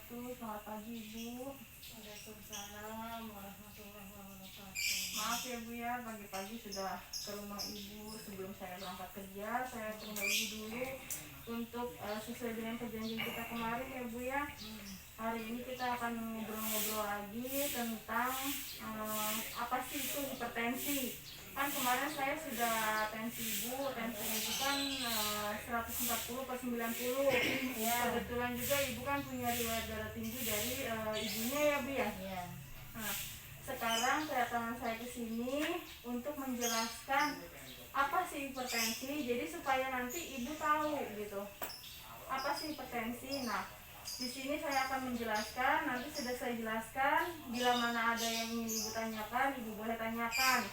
wabarakatuh. Selamat pagi Ibu. Waalaikumsalam warahmatullahi wabarakatuh. Maaf ya Bu ya, pagi-pagi sudah ke rumah Ibu. Sebelum saya berangkat kerja, saya ke rumah Ibu dulu untuk sesuai dengan perjanjian kita kemarin ya Bu ya. Hari ini kita akan ngobrol-ngobrol lagi tentang apa sih itu hipertensi. Kan kemarin saya sudah tensi Ibu kan 140/90. Ya. Kebetulan juga Ibu kan punya riwayat darah tinggi dari ibunya ya Bu ya. Ya. Nah, sekarang kedatangan saya ke sini untuk menjelaskan apa sih hipertensi. Jadi supaya nanti Ibu tahu gitu. Apa sih hipertensi? Nah, di sini saya akan menjelaskan, nanti sudah saya jelaskan. Bila mana ada yang ingin Ibu tanyakan, Ibu boleh tanyakan.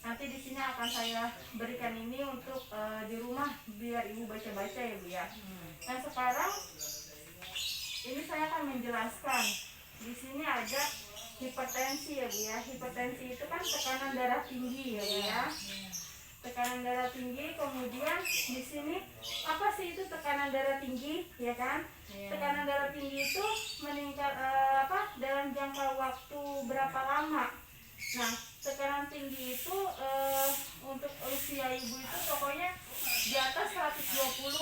Nanti di sini akan saya berikan ini untuk di rumah biar Ibu baca-baca ya Bu ya. Nah, sekarang ini saya akan menjelaskan. Di sini ada hipertensi ya Bu ya. Hipertensi itu kan tekanan darah tinggi ya Bu ya. Tekanan darah tinggi, kemudian di sini apa sih itu tekanan darah tinggi ya kan? Tekanan darah tinggi itu meningkat dalam jangka waktu berapa lama? Nah, tekanan tinggi itu untuk usia Ibu itu pokoknya di atas 120/80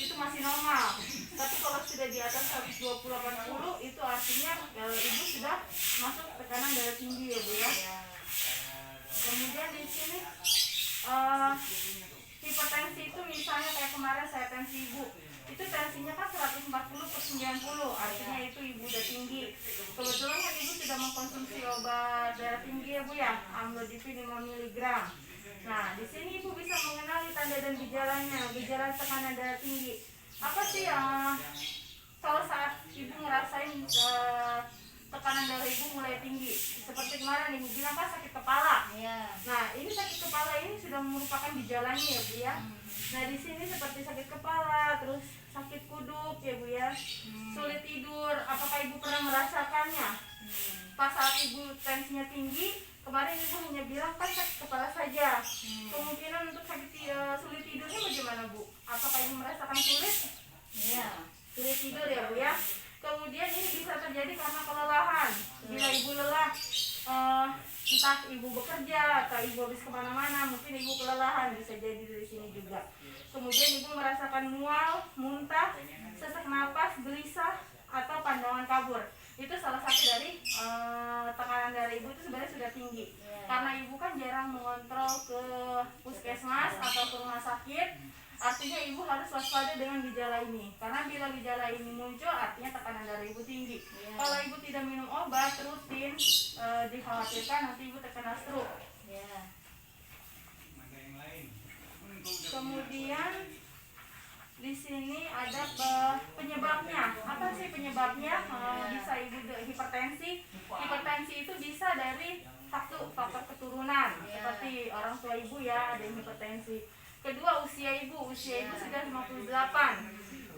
itu masih normal. Tapi kalau sudah di atas 120/80 itu artinya Ibu sudah masuk tekanan darah tinggi ya Bu ya. Kemudian di sini hipertensi itu misalnya kayak kemarin saya tensi Ibu, itu tensinya kan 140/90, artinya itu Ibu udah tinggi. Kebetulan kan Ibu sudah mengkonsumsi obat darah tinggi ya Bu ya, amlodipin 5 mg. Nah, di sini Ibu bisa mengenali tanda dan gejalanya, gejala tekanan darah tinggi. Apa sih kalau saat Ibu ngerasain tekanan darah Ibu mulai tinggi, seperti kemarin Ibu bilang kan sakit kepala. Ya. Nah, ini sakit kepala ini sudah merupakan gejalanya ya Bu ya. Nah, di sini seperti sakit kepala, terus sakit kuduk ya Bu ya, sulit tidur. Apakah Ibu pernah merasakannya? Pas saat Ibu tensinya tinggi, kemarin Ibu hanya bilang kan sakit kepala saja. Kemungkinan untuk sulit tidurnya bagaimana Bu? Apakah Ibu merasakan sulit? Ya. Sulit tidur ya Bu ya. Kemudian ini bisa terjadi karena kelelahan. Bila Ibu lelah, entah Ibu bekerja atau Ibu habis kemana-mana, mungkin Ibu kelelahan, bisa jadi dari sini juga. Kemudian Ibu merasakan mual, muntah, sesak napas, gelisah, atau pandangan kabur. Itu salah satu dari tekanan darah Ibu itu sebenarnya sudah tinggi. Karena Ibu kan jarang mengontrol ke puskesmas atau ke rumah sakit. Artinya Ibu harus waspada dengan gejala ini. Karena bila gejala ini muncul, artinya tekanan darah Ibu tinggi. Kalau Ibu tidak minum obat rutin, dikhawatirkan nanti Ibu terkena stroke. Kemudian di sini ada penyebabnya. Apa sih penyebabnya? Bisa Ibu hipertensi. Hipertensi itu bisa dari faktor keturunan, seperti orang tua Ibu ya ada yang hipertensi. Kedua, usia Ibu sudah 58.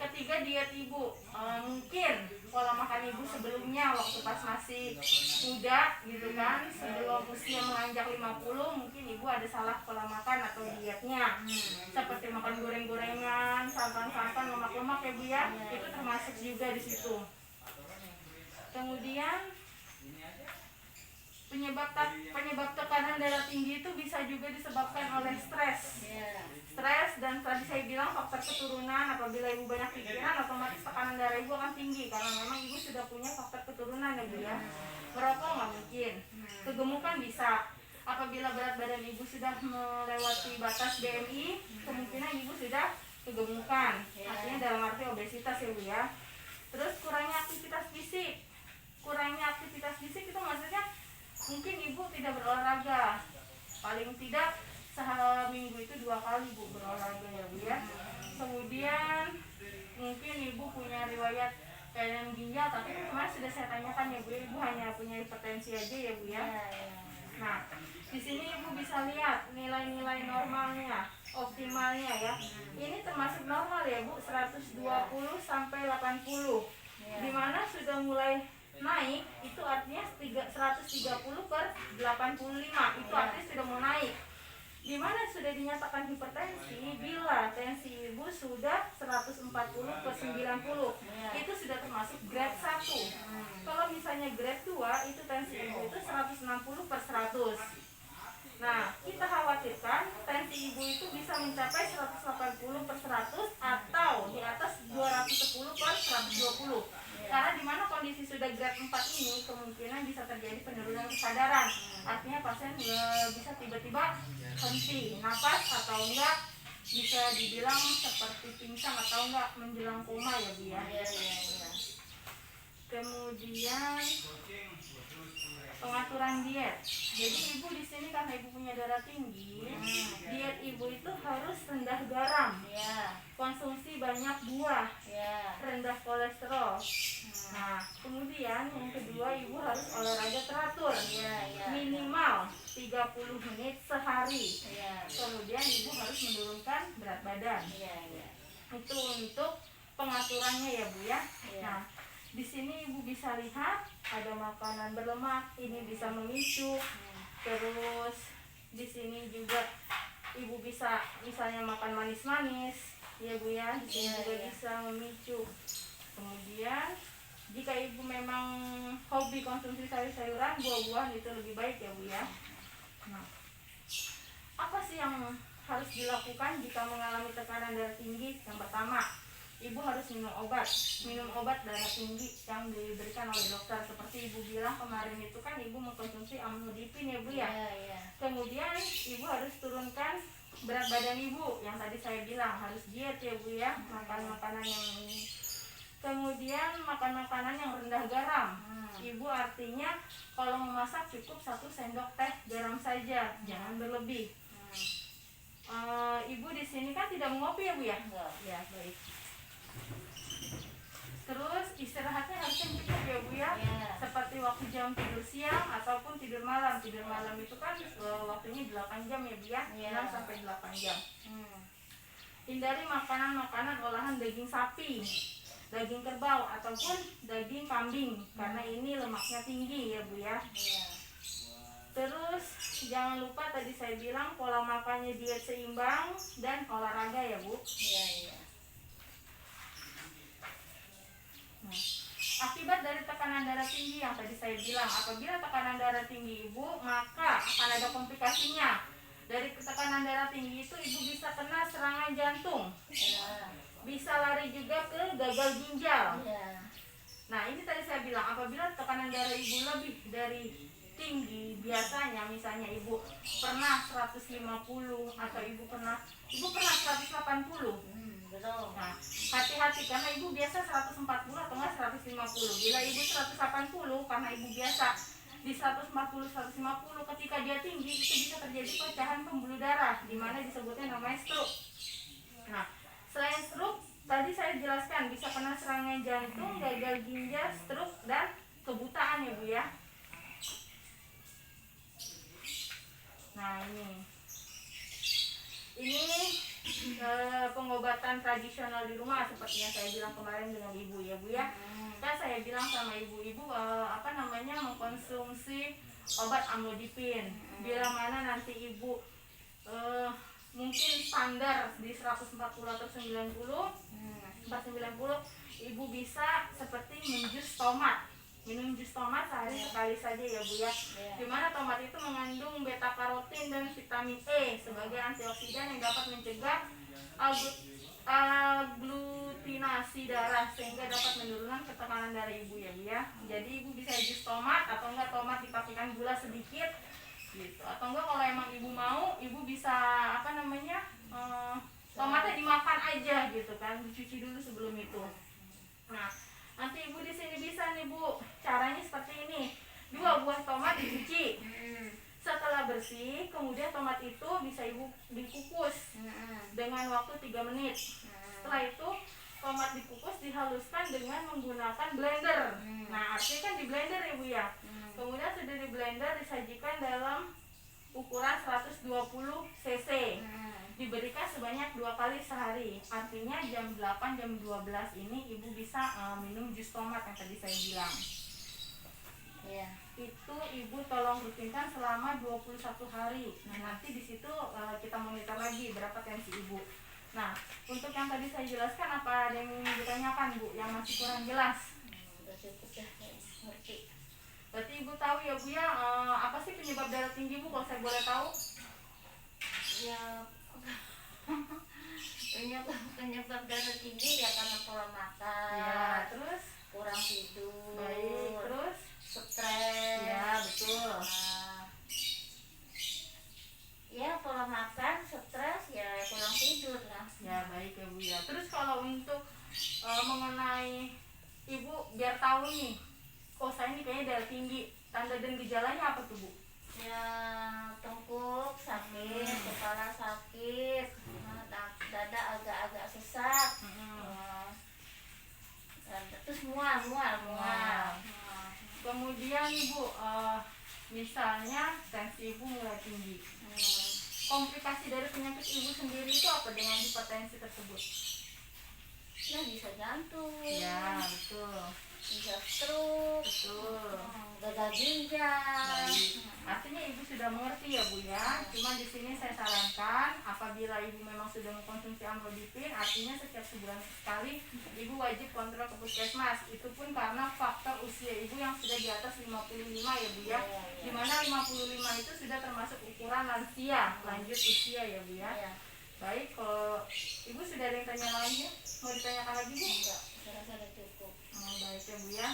Ketiga, diet Ibu. Mungkin pola makan Ibu sebelumnya waktu pas masih muda gitu kan, sebelum usia menganjak 50, mungkin Ibu ada salah pola makan atau dietnya. Seperti makan goreng-gorengan, santan-santan, lemak-lemak ya Bu ya. Itu termasuk juga di situ. Kemudian penyebab tekanan darah tinggi itu bisa juga disebabkan oleh stres. Stres dan tadi saya bilang faktor keturunan. Apabila Ibu banyak pikiran, otomatis tekanan darah Ibu akan tinggi karena memang Ibu sudah punya faktor keturunan ya Bu ya. Merokok nggak mungkin. Kegemukan bisa. Apabila berat badan Ibu sudah melewati batas BMI, kemungkinan Ibu sudah kegemukan. Artinya dalam arti obesitas ya Bu ya. Terus kurangnya aktivitas fisik. Kurangnya aktivitas fisik itu maksudnya mungkin Ibu tidak berolahraga, paling tidak seminggu itu 2 kali Ibu berolahraga ya Bu ya. Kemudian mungkin Ibu punya riwayat kelainan ginjal, tapi kemarin sudah saya tanyakan ya Bu, Ibu hanya punya hipertensi aja ya Bu ya. Nah, di sini Ibu bisa lihat nilai-nilai normalnya, optimalnya ya. Ini termasuk normal ya Bu, 120/80. Dimana sudah mulai naik itu artinya 130/85, itu artinya sudah mau naik. Dimana sudah dinyatakan hipertensi bila tensi Ibu sudah 140/90, itu sudah termasuk grade 1. Kalau misalnya grade 2 itu tensi ibu itu 160/100. Nah, kita khawatirkan tensi ibu itu bisa mencapai 180/100 atau di atas 210/120. Karena di mana kondisi sudah grade 4 ini kemungkinan bisa terjadi penurunan kesadaran. Artinya pasien bisa tiba-tiba henti napas atau enggak bisa dibilang seperti pingsan atau enggak menjelang koma ya Bu ya. Kemudian pengaturan diet. Jadi ibu di sini karena ibu punya darah tinggi, diet ibu itu harus rendah garam, konsumsi banyak buah, rendah kolesterol. Nah, kemudian yang kedua ibu harus olahraga teratur, minimal 30 menit sehari. Kemudian ibu harus menurunkan berat badan. Itu untuk pengaturannya ya Bu ya. Nah, di sini ibu bisa lihat ada makanan berlemak, ini bisa memicu. Terus di sini juga ibu bisa misalnya makan manis-manis, ya Bu ya. Di sini juga bisa memicu. Kemudian jika ibu memang hobi konsumsi sayur-sayuran, buah-buahan itu lebih baik ya Bu ya. Nah, apa sih yang harus dilakukan jika mengalami tekanan darah tinggi? Yang pertama, ibu harus minum obat darah tinggi yang diberikan oleh dokter. Seperti ibu bilang kemarin itu kan ibu mengkonsumsi amlodipin ya Bu ya. Kemudian ibu harus turunkan berat badan ibu, yang tadi saya bilang harus diet ya Bu ya, makan makanan yang ini. Kemudian makan makanan yang rendah garam. Ibu artinya kalau memasak cukup 1 sendok teh garam saja, jangan berlebih. Ibu di sini kan tidak mengopi ya Bu ya? Ya, baik. Terus istirahatnya harus yang cukup ya Bu ya. Seperti waktu jam tidur siang ataupun tidur malam. Tidur malam itu kan waktunya 8 jam ya Bu ya. 6 sampai 8 jam. Hindari makanan-makanan olahan daging sapi, daging kerbau ataupun daging kambing karena ini lemaknya tinggi ya Bu ya. Terus jangan lupa tadi saya bilang pola makannya diet seimbang dan olahraga ya Bu. Nah, akibat dari tekanan darah tinggi yang tadi saya bilang, apabila tekanan darah tinggi ibu, maka akan ada komplikasinya. Dari tekanan darah tinggi itu ibu bisa kena serangan jantung, bisa lari juga ke gagal ginjal. Nah, ini tadi saya bilang apabila tekanan darah ibu lebih dari tinggi biasanya, misalnya ibu pernah 150 atau ibu pernah 180. Nah, hati-hati karena ibu biasa 140 atau enggak 150. Bila ibu 180 karena ibu biasa di 140-150, ketika dia tinggi itu bisa terjadi pecahan pembuluh darah, di mana disebutnya namanya stroke. Nah, selain stroke tadi saya jelaskan bisa kena serangan jantung, gagal ginjal, stroke dan kebutaan ya Bu ya. Nah, ini pengobatan tradisional di rumah seperti yang saya bilang kemarin dengan ibu ya Bu ya. Kan saya bilang sama ibu-ibu mengkonsumsi obat amlodipin. Bila mana nanti ibu mungkin standar di 140 atau 490, ibu bisa seperti minum jus tomat sehari sekali saja ya Bu ya. Dimana tomat itu mengandung beta karotin dan vitamin E sebagai antioksidan yang dapat mencegah aglutinasi darah sehingga dapat menurunkan ketekanan darah ibu ya Bu ya. Jadi ibu bisa jus tomat atau enggak tomat dipastikan gula sedikit gitu. Atau enggak kalau emang ibu mau, ibu bisa tomatnya dimakan aja gitu kan, dicuci dulu sebelum itu. Nah, nanti ibu di sini bisa nih Bu, caranya seperti ini. 2 buah tomat dicuci. Setelah bersih, kemudian tomat itu bisa ibu dikukus dengan waktu 3 menit. Setelah itu tomat dikukus dihaluskan dengan menggunakan blender. Nah, artinya kan di blender ya Bu ya. Kemudian sudah di blender disajikan dalam ukuran 120 cc. Diberikan sebanyak 2 kali sehari. Artinya jam 8, jam 12 ini ibu bisa minum jus tomat yang tadi saya bilang. Itu ibu tolong rutinkan selama 21 hari. Nah, nanti di situ kita monitor lagi berapa tensi ibu. Nah, untuk yang tadi saya jelaskan, apa ada yang ingin ditanyakan Bu yang masih kurang jelas? Udah cukup ya, ngerti. Berarti Ibu tahu ya Bu ya, apa sih penyebab darah tinggi Bu kalau saya boleh tahu? Ya, penyebab darah tinggi ya karena pola makan, Ya, terus? kurang tidur, Baik, terus? stres. Ya, betul. Nah, ya pola makan, stres, ya kurang tidur lah. Ya, baik ya Bu ya. Terus kalau untuk mengenai Ibu biar tahu nih, oh saya ini kayaknya darah tinggi, tanda dan gejalanya apa tuh Bu? Ya tengkuk sakit, kepala sakit, dada agak-agak sesak, terus mual. Mual. Kemudian Ibu, misalnya tensi Ibu mulai tinggi. Komplikasi dari penyakit Ibu sendiri itu apa dengan hipertensi tersebut? Ya bisa jantung, Ya, betul. bisa stroke, Betul. gagal ginjal. Baik. Artinya Ibu sudah mengerti ya Bu ya. Cuma di sini saya sarankan apabila Ibu memang sudah mengkonsumsi amlodipin, artinya setiap sebulan sekali Ibu wajib kontrol ke puskesmas. Itu pun karena faktor usia Ibu yang sudah di atas 55 ya Bu ya. Dimana 55 itu sudah termasuk ukuran lansia, lanjut usia ya Bu ya. Baik, kalau Ibu sudah ada yang tanya lainnya? Mau ditanyakan lagi Bu? Enggak, saya rasa udah cukup. Baik ya Bu ya.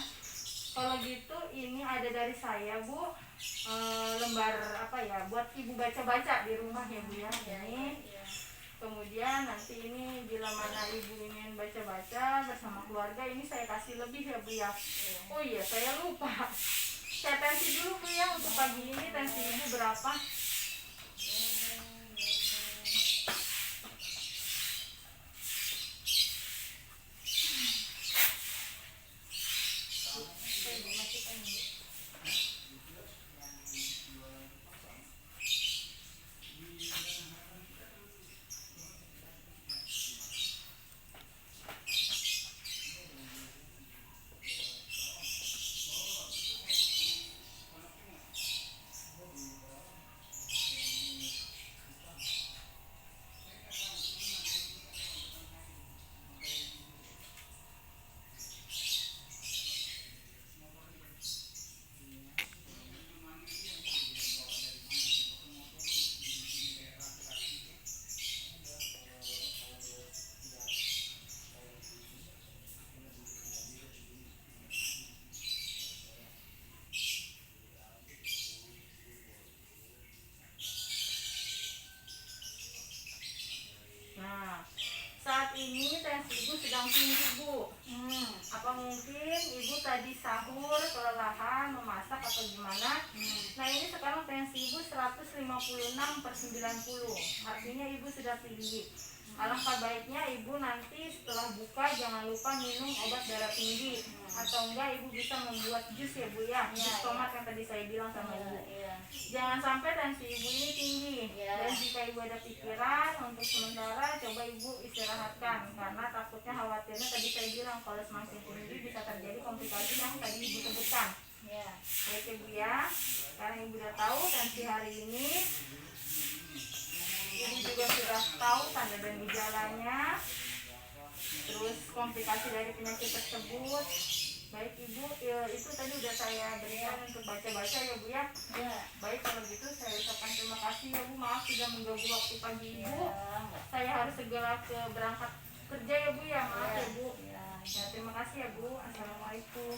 Kalau gitu ini ada dari saya Bu, lembar apa ya buat Ibu baca-baca di rumah ya Bu ya. Ini kemudian nanti ini bila mana Ibu ingin baca-baca bersama keluarga, ini saya kasih lebih ya Bu ya. Oh iya, saya lupa, saya tensi dulu Bu ya. Untuk pagi ini tensi Ibu berapa? Nah, saat ini tensi Ibu sedang tinggi Bu. Apa mungkin Ibu tadi sahur kelelahan memasak atau gimana? Nah ini sekarang tensi Ibu 156/90. Artinya Ibu sudah tinggi. Alangkah baiknya Ibu nanti setelah buka jangan lupa minum obat darah tinggi. Atau enggak Ibu bisa membuat jus ya Bu ya. Jus tomat yang tadi saya bilang sama Ibu. Jangan sampai tensi Ibu ini tinggi. Dan jika Ibu ada pikiran, untuk sementara coba Ibu istirahatkan. Karena takutnya khawatirnya tadi saya bilang kalau semakin tinggi bisa terjadi komplikasi yang tadi Ibu sebutkan. Baik ya Bu ya. Sekarang Ibu udah tahu tensi hari ini. Ibu juga sudah tahu tanda dan gejalanya. Terus komplikasi dari penyakit tersebut. Baik Ibu, itu tadi udah saya berikan untuk baca-baca ya Bu ya. Baik kalau gitu saya ucapkan terima kasih ya Bu. Maaf sudah mengganggu waktu pagi Ibu. Saya harus segera berangkat kerja ya Bu ya. Maaf ya Bu. Ya terima kasih ya Bu. Assalamualaikum.